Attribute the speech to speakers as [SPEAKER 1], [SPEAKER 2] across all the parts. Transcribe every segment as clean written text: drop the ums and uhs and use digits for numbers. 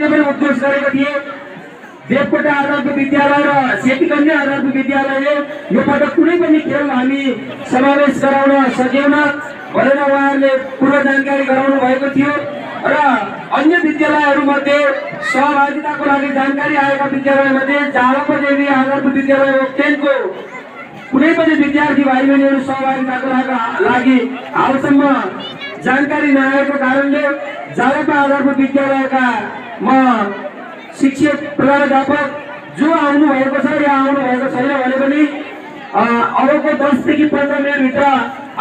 [SPEAKER 1] उद्घोष गरेका थिए। देवकोटा आधारभूत विद्यालय र सेतीकन्या आधारभूत विद्यालयले यो पटक कुनै पनि खेल हामी समावेश गराउन सकेनौँ भनेर उहाँहरूले पूर्व जानकारी गराउनु भएको थियो र अन्य विद्यालयहरूमध्ये सहभागिताको लागि जानकारी आएका विद्यालयमध्ये जालपादेवी आधारभूत विद्यालय ओक्टेनको कुनै पनि विद्यार्थी भाइ बहिनीहरू सहभागिताको लागि हालसम्म जानकारी नआएको कारणले जालपा आधारभूत विद्यालयका म शिक्षक प्राध्यापक जो आउनु भएको छ या आउनु भएको छैन भने पनि अबको 10 देखि 15 मिनटभित्र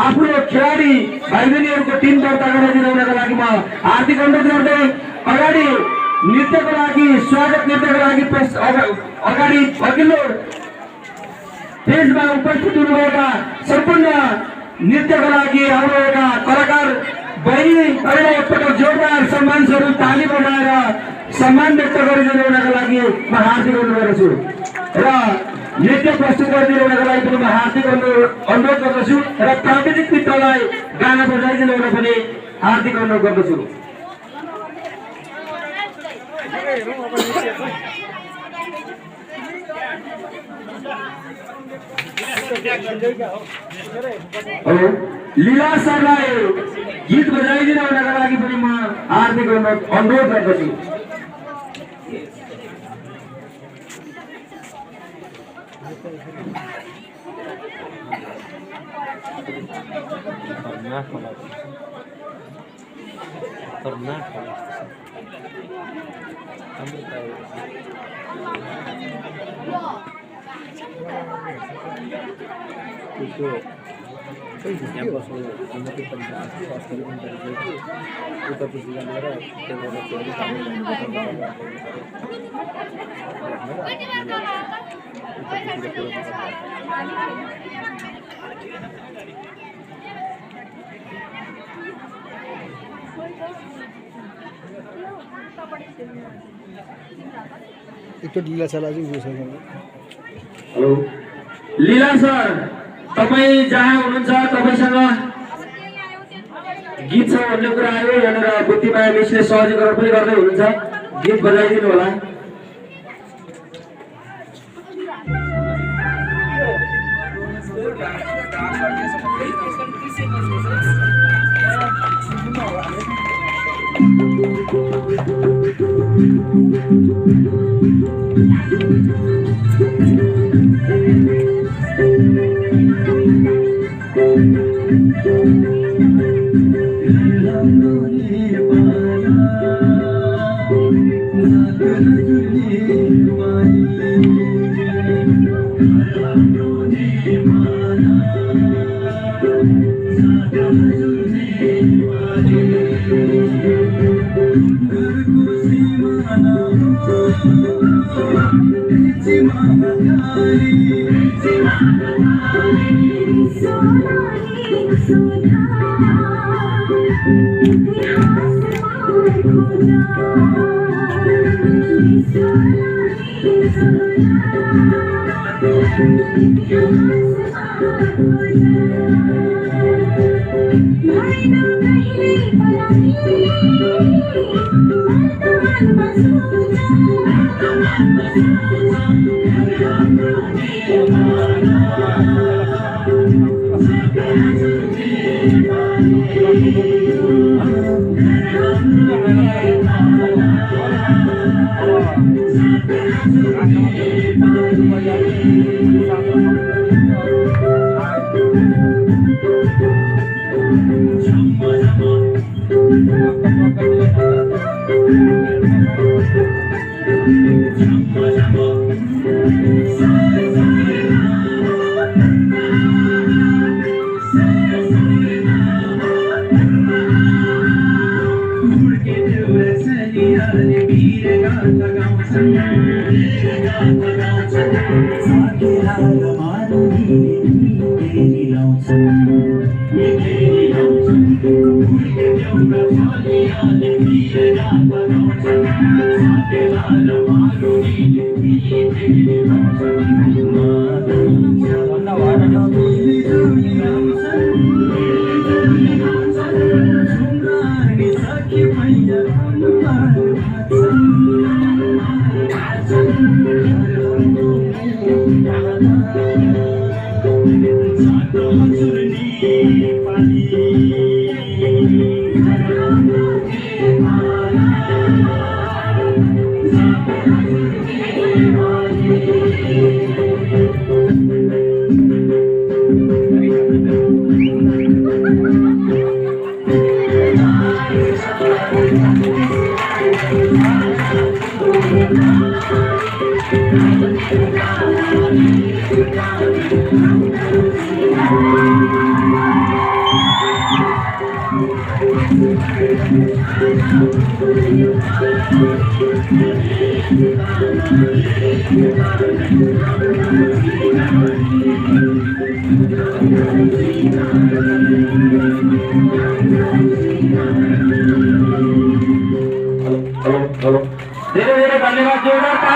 [SPEAKER 1] आफ्नो खेलाडी भाइ बहिनीहरूको टिम दर्ता गराइदिनका लागि म हार्दिक अनुरोध गर्दै अगाडि नृत्यको लागि स्वागत नृत्यको लागि अगाडि अघिल्लो पेजमा उपस्थित हुनुभएका सम्पूर्ण नृत्यको लागि आउनुभएका कलाकार बहिनीहरूलाई एकपटक जोरदार सम्मान स्वरूप ताली बजाएर सम्मान व्यक्त गरिदिनुका लागि म हार्दिक अनुरोध गर्दछु र नृत्य प्रस्तुत गरिदिनुका लागि पनि म हार्दिक अनुरोध गर्दछु र प्राविधिक मित्रलाई गाना बजाइदिनुको पनि हार्दिक अनुरोध गर्दछु। लीला सरलाई गीत बजाइदिनुका लागि पनि म हार्दिक अनुरोध गर्दछु।
[SPEAKER 2] लीला सर
[SPEAKER 1] हेलो लीला सर तपाईँ जहाँ हुनुहुन्छ तपाईसँग गीत छ भन्ने कुरा आयो यहाँनिर बुद्धिमाया मिसले सहजीकरण पनि गर्दै हुनुहुन्छ गीत बजाइदिनु होला।
[SPEAKER 2] Thank you.
[SPEAKER 1] धेरै धेरै धन्यवाद जोरदार ताली